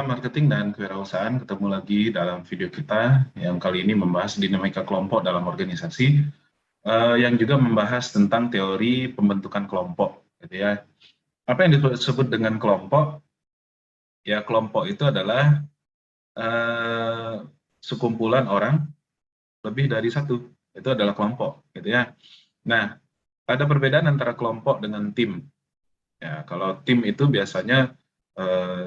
Marketing dan kewirausahaan, ketemu lagi dalam video kita yang kali ini membahas dinamika kelompok dalam organisasi, yang juga membahas tentang teori pembentukan kelompok, gitu ya. Apa yang disebut dengan kelompok? Ya, kelompok itu adalah sekumpulan orang lebih dari satu, itu adalah kelompok, gitu ya. Nah, ada perbedaan antara kelompok dengan tim. Ya, kalau tim itu biasanya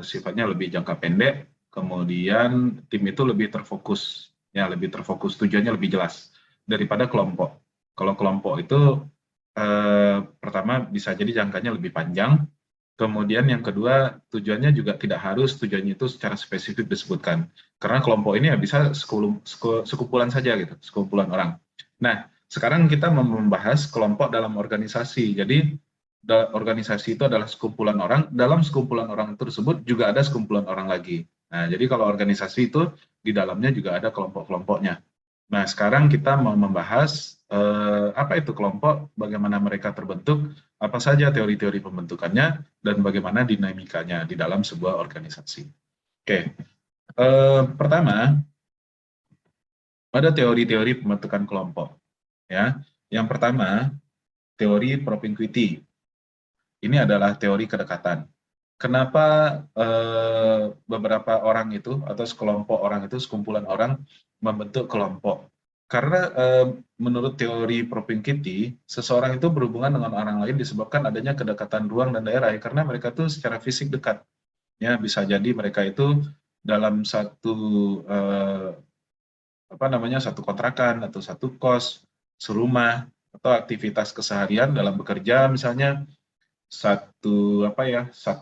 sifatnya lebih jangka pendek, kemudian tim itu lebih terfokus, ya lebih terfokus, tujuannya lebih jelas daripada kelompok. Kalau kelompok itu pertama bisa jadi jangkanya lebih panjang, kemudian yang kedua tujuannya juga tidak harus tujuannya itu secara spesifik disebutkan, karena kelompok ini ya bisa sekumpulan saja gitu, sekumpulan orang. Nah, sekarang kita membahas kelompok dalam organisasi. Jadi organisasi itu adalah sekumpulan orang, dalam sekumpulan orang tersebut juga ada sekumpulan orang lagi. Nah, jadi kalau organisasi itu di dalamnya juga ada kelompok-kelompoknya. Nah, sekarang kita mau membahas apa itu kelompok, bagaimana mereka terbentuk, apa saja teori-teori pembentukannya, dan bagaimana dinamikanya di dalam sebuah organisasi. Oke, pertama, ada teori-teori pembentukan kelompok. Ya, yang pertama, teori propinquity. Ini adalah teori kedekatan. Kenapa beberapa orang itu atau sekelompok orang itu, sekumpulan orang membentuk kelompok? Karena menurut teori propinquity, seseorang itu berhubungan dengan orang lain disebabkan adanya kedekatan ruang dan daerah, karena mereka itu secara fisik dekat. Ya, bisa jadi mereka itu dalam satu satu kontrakan atau satu kos, serumah, atau aktivitas keseharian dalam bekerja misalnya, satu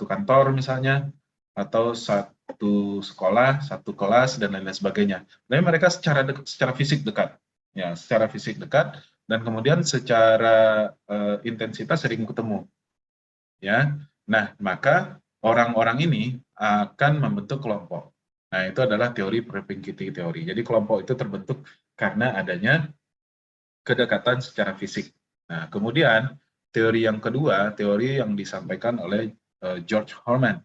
kantor misalnya, atau satu sekolah, satu kelas, dan lain-lain sebagainya. Tapi mereka secara fisik dekat, ya, secara fisik dekat, dan kemudian secara intensitas sering ketemu, ya. Nah, maka orang-orang ini akan membentuk kelompok. Nah, itu adalah teori propinquity teori. Jadi kelompok itu terbentuk karena adanya kedekatan secara fisik. Nah, kemudian teori yang kedua, teori yang disampaikan oleh George Horman.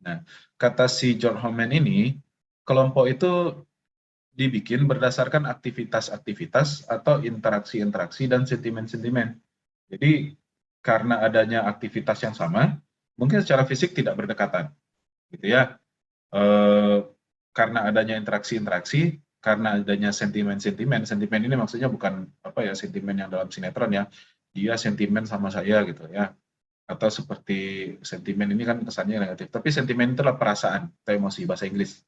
Nah, kata si George Horman ini, kelompok itu dibikin berdasarkan aktivitas-aktivitas atau interaksi-interaksi dan sentimen-sentimen. Jadi, karena adanya aktivitas yang sama, mungkin secara fisik tidak berdekatan, gitu ya. Karena adanya interaksi-interaksi, karena adanya sentimen-sentimen, sentimen ini maksudnya bukan sentimen yang dalam sinetron ya, dia sentimen sama saya gitu ya, atau seperti sentimen ini kan kesannya negatif, tapi sentimen itu adalah perasaan atau emosi, bahasa Inggris.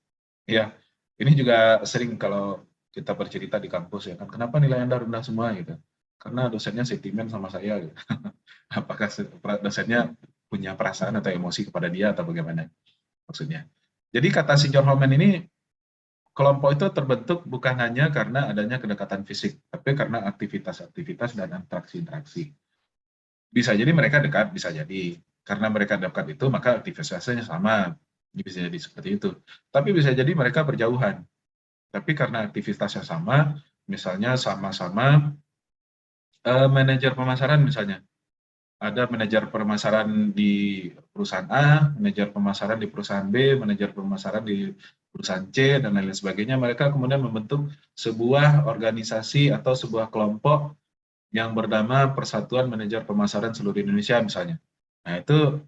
Ya, ini juga sering kalau kita bercerita di kampus ya kan, kenapa nilai Anda rendah semua gitu? Karena dosennya sentimen sama saya gitu. Apakah dosennya punya perasaan atau emosi kepada dia atau bagaimana maksudnya? Jadi kata si John Holman ini, kelompok itu terbentuk bukan hanya karena adanya kedekatan fisik, tapi karena aktivitas-aktivitas dan interaksi-interaksi. Bisa jadi mereka dekat, bisa jadi. Karena mereka dekat itu, maka aktivitasnya sama. Bisa jadi seperti itu. Tapi bisa jadi mereka berjauhan. Tapi karena aktivitasnya sama, misalnya sama-sama manajer pemasaran misalnya. Ada manajer pemasaran di perusahaan A, manajer pemasaran di perusahaan B, manajer pemasaran di perusahaan C, dan lain-lain sebagainya. Mereka kemudian membentuk sebuah organisasi atau sebuah kelompok yang bernama Persatuan Manajer Pemasaran Seluruh Indonesia misalnya. Nah, itu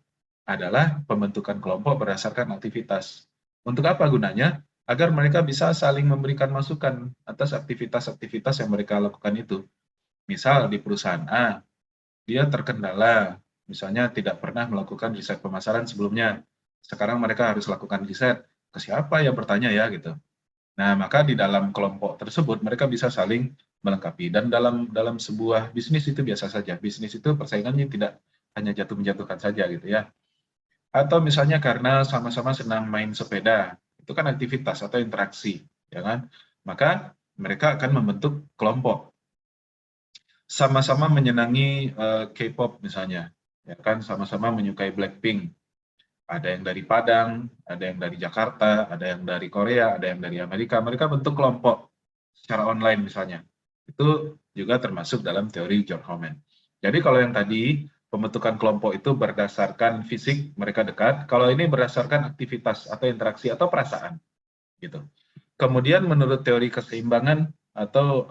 adalah pembentukan kelompok berdasarkan aktivitas. Untuk apa gunanya? Agar mereka bisa saling memberikan masukan atas aktivitas-aktivitas yang mereka lakukan itu. Misal di perusahaan A, dia terkendala, misalnya tidak pernah melakukan riset pemasaran sebelumnya. Sekarang mereka harus lakukan riset. Ke siapa ya bertanya ya gitu. Nah, maka di dalam kelompok tersebut mereka bisa saling melengkapi. Dan dalam sebuah bisnis itu biasa saja. Bisnis itu persaingannya tidak hanya jatuh menjatuhkan saja gitu ya. Atau misalnya karena sama-sama senang main sepeda, itu kan aktivitas atau interaksi, ya kan? Maka mereka akan membentuk kelompok. Sama-sama menyenangi K-pop misalnya, ya kan, sama-sama menyukai Blackpink. Ada yang dari Padang, ada yang dari Jakarta, ada yang dari Korea, ada yang dari Amerika. Mereka bentuk kelompok secara online misalnya. Itu juga termasuk dalam teori George Homan. Jadi kalau yang tadi pembentukan kelompok itu berdasarkan fisik mereka dekat, kalau ini berdasarkan aktivitas atau interaksi atau perasaan gitu. Kemudian menurut teori keseimbangan atau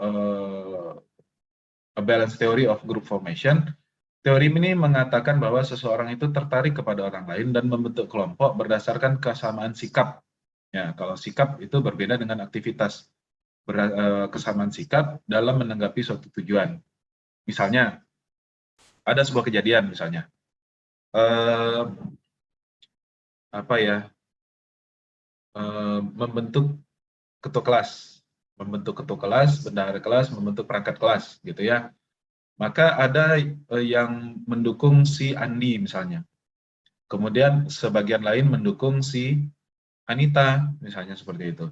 a balance theory of group formation, teori ini mengatakan bahwa seseorang itu tertarik kepada orang lain dan membentuk kelompok berdasarkan kesamaan sikap. Ya, kalau sikap itu berbeda dengan aktivitas. Kesamaan sikap dalam menanggapi suatu tujuan. Misalnya, ada sebuah kejadian misalnya. Apa ya? Membentuk ketua kelas, bendahara kelas, membentuk perangkat kelas, gitu ya. Maka ada yang mendukung si Andi misalnya. Kemudian sebagian lain mendukung si Anita, misalnya seperti itu.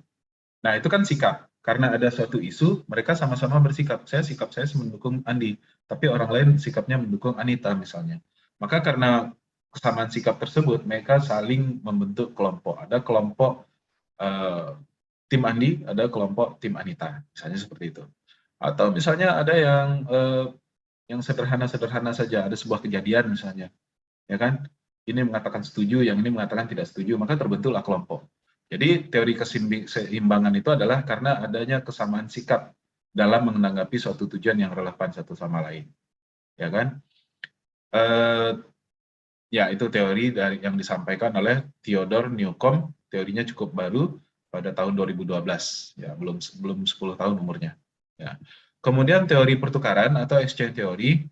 Nah, itu kan sikap. Karena ada suatu isu, mereka sama-sama bersikap. Sikap saya mendukung Andi, tapi orang lain sikapnya mendukung Anita misalnya. Maka karena kesamaan sikap tersebut, mereka saling membentuk kelompok. Ada kelompok tim Andi, ada kelompok tim Anita, misalnya seperti itu. Atau misalnya ada yang sederhana-sederhana saja, ada sebuah kejadian misalnya, ya kan? Ini mengatakan setuju, yang ini mengatakan tidak setuju, maka terbentuklah kelompok. Jadi teori keseimbangan itu adalah karena adanya kesamaan sikap dalam menanggapi suatu tujuan yang relevan satu sama lain, ya kan? Ya, itu teori yang disampaikan oleh Theodore Newcomb, teorinya cukup baru pada tahun 2012, ya belum 10 tahun umurnya. Ya. Kemudian teori pertukaran atau exchange theory.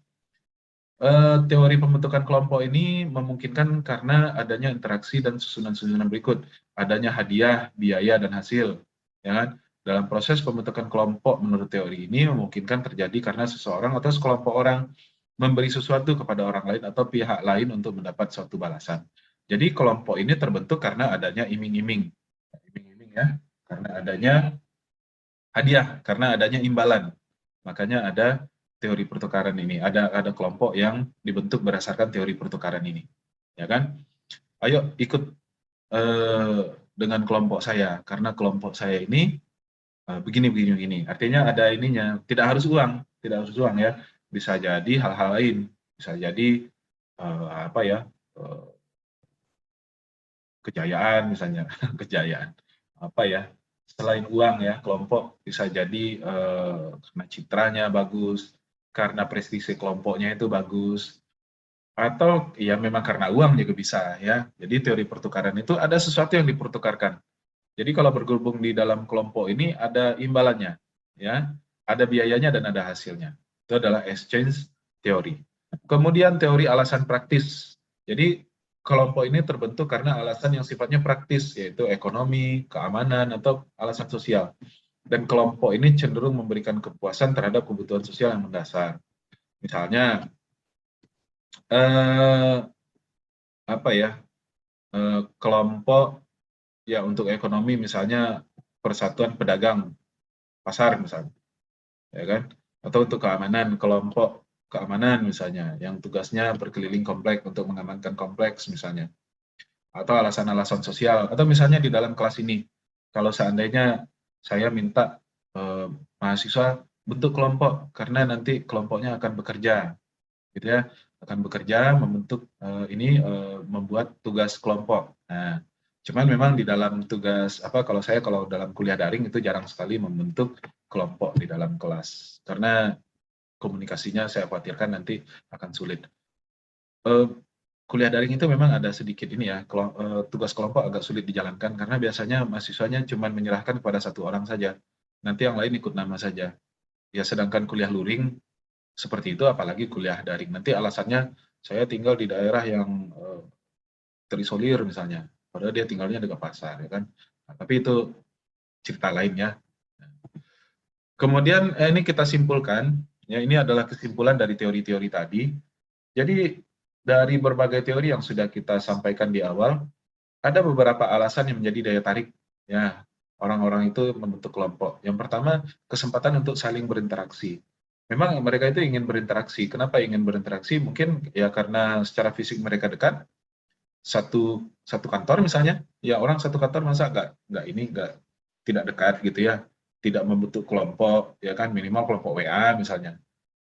Teori pembentukan kelompok ini memungkinkan karena adanya interaksi dan susunan-susunan berikut, adanya hadiah, biaya, dan hasil. Ya kan? Dalam proses pembentukan kelompok menurut teori ini memungkinkan terjadi karena seseorang atau sekelompok orang memberi sesuatu kepada orang lain atau pihak lain untuk mendapat suatu balasan. Jadi kelompok ini terbentuk karena adanya iming-iming. Iming-iming ya, karena adanya hadiah, karena adanya imbalan. Makanya ada teori pertukaran ini, ada kelompok yang dibentuk berdasarkan teori pertukaran ini, ya kan? Ayo ikut dengan kelompok saya, karena kelompok saya ini begini. Artinya ada ininya, tidak harus uang ya, bisa jadi hal-hal lain, bisa jadi kejayaan misalnya, kejayaan apa ya? Selain uang ya, kelompok bisa jadi karena citranya bagus, karena prestise kelompoknya itu bagus, atau ya memang karena uang juga bisa ya. Jadi teori pertukaran itu ada sesuatu yang dipertukarkan. Jadi kalau bergabung di dalam kelompok ini ada imbalannya, ya, ada biayanya dan ada hasilnya. Itu adalah exchange teori. Kemudian teori alasan praktis. Jadi kelompok ini terbentuk karena alasan yang sifatnya praktis, yaitu ekonomi, keamanan, atau alasan sosial. Dan kelompok ini cenderung memberikan kepuasan terhadap kebutuhan sosial yang mendasar. Misalnya, kelompok ya untuk ekonomi misalnya persatuan pedagang pasar misalnya, ya kan? Atau untuk keamanan, kelompok keamanan misalnya yang tugasnya berkeliling komplek untuk mengamankan kompleks misalnya. Atau alasan-alasan sosial, atau misalnya di dalam kelas ini, kalau seandainya saya minta mahasiswa bentuk kelompok karena nanti kelompoknya akan bekerja, gitu ya, akan bekerja membentuk membuat tugas kelompok. Nah, cuman memang di dalam tugas kalau dalam kuliah daring itu jarang sekali membentuk kelompok di dalam kelas karena komunikasinya saya khawatirkan nanti akan sulit. Kuliah daring itu memang ada sedikit ini ya, tugas kelompok agak sulit dijalankan karena biasanya mahasiswanya cuma menyerahkan kepada satu orang saja, nanti yang lain ikut nama saja. Ya sedangkan kuliah luring seperti itu, apalagi kuliah daring. Nanti alasannya saya tinggal di daerah yang terisolir misalnya, padahal dia tinggalnya dekat pasar, ya kan? Nah, tapi itu cerita lain ya. Kemudian ini kita simpulkan, ya ini adalah kesimpulan dari teori-teori tadi. Jadi dari berbagai teori yang sudah kita sampaikan di awal, ada beberapa alasan yang menjadi daya tarik ya orang-orang itu membentuk kelompok. Yang pertama, kesempatan untuk saling berinteraksi. Memang mereka itu ingin berinteraksi. Kenapa ingin berinteraksi? Mungkin ya karena secara fisik mereka dekat, satu kantor misalnya, ya orang satu kantor masa tidak dekat gitu ya, tidak membentuk kelompok, ya kan minimal kelompok WA misalnya.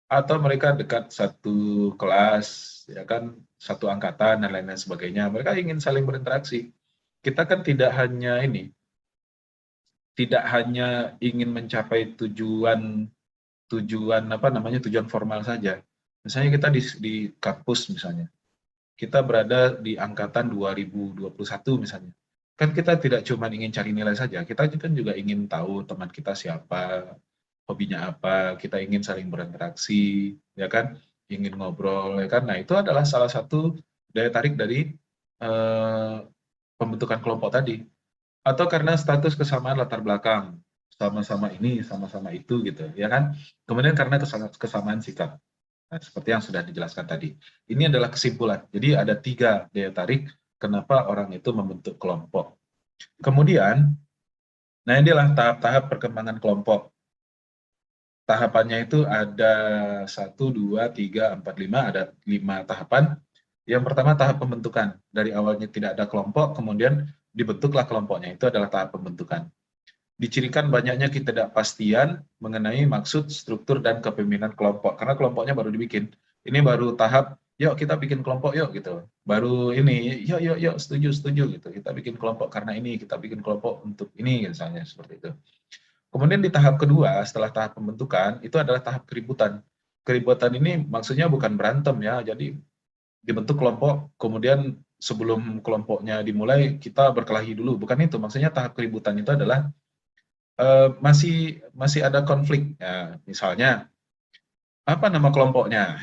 atau mereka dekat satu kelas, ya kan, satu angkatan dan lain-lain sebagainya. Mereka ingin saling berinteraksi. Kita kan tidak hanya ini, tidak hanya ingin mencapai tujuan tujuan apa namanya tujuan formal saja. Misalnya kita di kampus misalnya, kita berada di angkatan 2021 misalnya. Kan kita tidak cuma ingin cari nilai saja, kita kan juga ingin tahu teman kita siapa, hobinya apa, kita ingin saling berinteraksi, ya kan, ingin ngobrol, ya kan. Nah, itu adalah salah satu daya tarik dari eh, pembentukan kelompok tadi. Atau karena status kesamaan latar belakang, sama-sama ini, sama-sama itu gitu, ya kan. Kemudian karena kesamaan sikap. Nah, seperti yang sudah dijelaskan tadi. Ini adalah kesimpulan. Jadi ada 3 daya tarik kenapa orang itu membentuk kelompok. Kemudian, nah inilah tahap-tahap perkembangan kelompok. Tahapannya itu ada 1, 2, 3, 4, 5, ada 5 tahapan. Yang pertama tahap pembentukan. Dari awalnya tidak ada kelompok, kemudian dibentuklah kelompoknya. Itu adalah tahap pembentukan. Dicirikan banyaknya ketidakpastian mengenai maksud, struktur, dan kepemimpinan kelompok. Karena kelompoknya baru dibikin. Ini baru tahap, yuk kita bikin kelompok yuk gitu. Baru ini, yuk setuju gitu. Kita bikin kelompok karena ini, kita bikin kelompok untuk ini misalnya seperti itu. Kemudian di tahap kedua, setelah tahap pembentukan, itu adalah tahap keributan. Keributan ini maksudnya bukan berantem ya, jadi dibentuk kelompok, kemudian sebelum kelompoknya dimulai, kita berkelahi dulu. Bukan itu, maksudnya tahap keributan itu adalah masih ada konflik. Ya, misalnya, apa nama kelompoknya?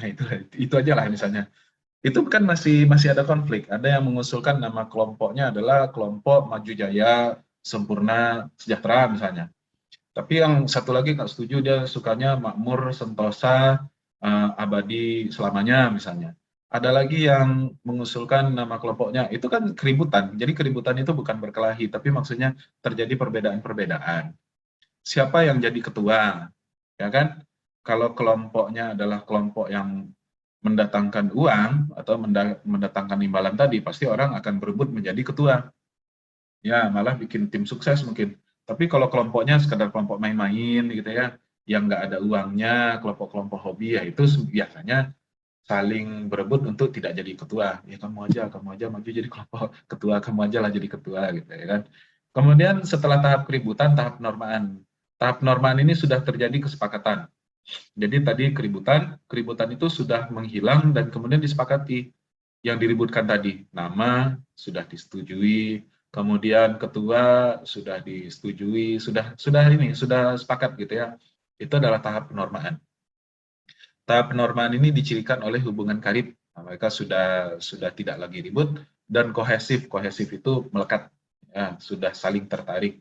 Itu aja lah misalnya. Itu kan masih ada konflik. Ada yang mengusulkan nama kelompoknya adalah kelompok Maju Jaya, Sempurna, Sejahtera misalnya. Tapi yang satu lagi nggak setuju, dia sukanya makmur, sentosa, abadi selamanya misalnya. Ada lagi yang mengusulkan nama kelompoknya, itu kan keributan. Jadi keributan itu bukan berkelahi, tapi maksudnya terjadi perbedaan-perbedaan. Siapa yang jadi ketua? Ya kan? Kalau kelompoknya adalah kelompok yang mendatangkan uang atau mendatangkan imbalan tadi, pasti orang akan berebut menjadi ketua. Ya, malah bikin tim sukses mungkin. Tapi kalau kelompoknya sekadar kelompok main-main gitu ya, yang nggak ada uangnya, kelompok-kelompok hobi, ya itu biasanya saling berebut untuk tidak jadi ketua. Ya kamu aja maju jadi kelompok ketua, kamu aja lah jadi ketua gitu ya kan. Kemudian setelah tahap keributan, tahap normaan. Tahap normaan ini sudah terjadi kesepakatan. Jadi tadi keributan itu sudah menghilang dan kemudian disepakati. Yang diributkan tadi, nama sudah disetujui, kemudian ketua sudah disetujui, sudah sepakat gitu ya. Itu adalah tahap penormaan. Tahap penormaan ini dicirikan oleh hubungan karib. Nah, mereka sudah tidak lagi ribut dan kohesif. Kohesif itu melekat, ya, sudah saling tertarik.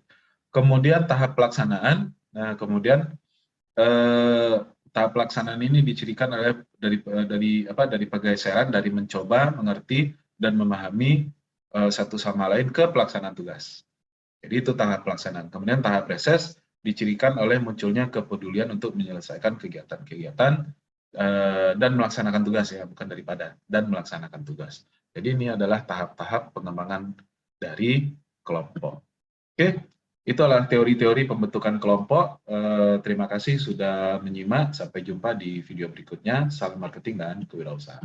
Kemudian tahap pelaksanaan. Nah, kemudian tahap pelaksanaan ini dicirikan oleh dari pergeseran dari mencoba, mengerti, dan memahami satu sama lain ke pelaksanaan tugas. Jadi itu tahap pelaksanaan. Kemudian tahap reses dicirikan oleh munculnya kepedulian untuk menyelesaikan kegiatan-kegiatan dan melaksanakan tugas ya, bukan daripada, dan melaksanakan tugas. Jadi ini adalah tahap-tahap pengembangan dari kelompok. Oke, itulah teori-teori pembentukan kelompok. Terima kasih sudah menyimak. Sampai jumpa di video berikutnya. Salam marketing dan kewirausahaan.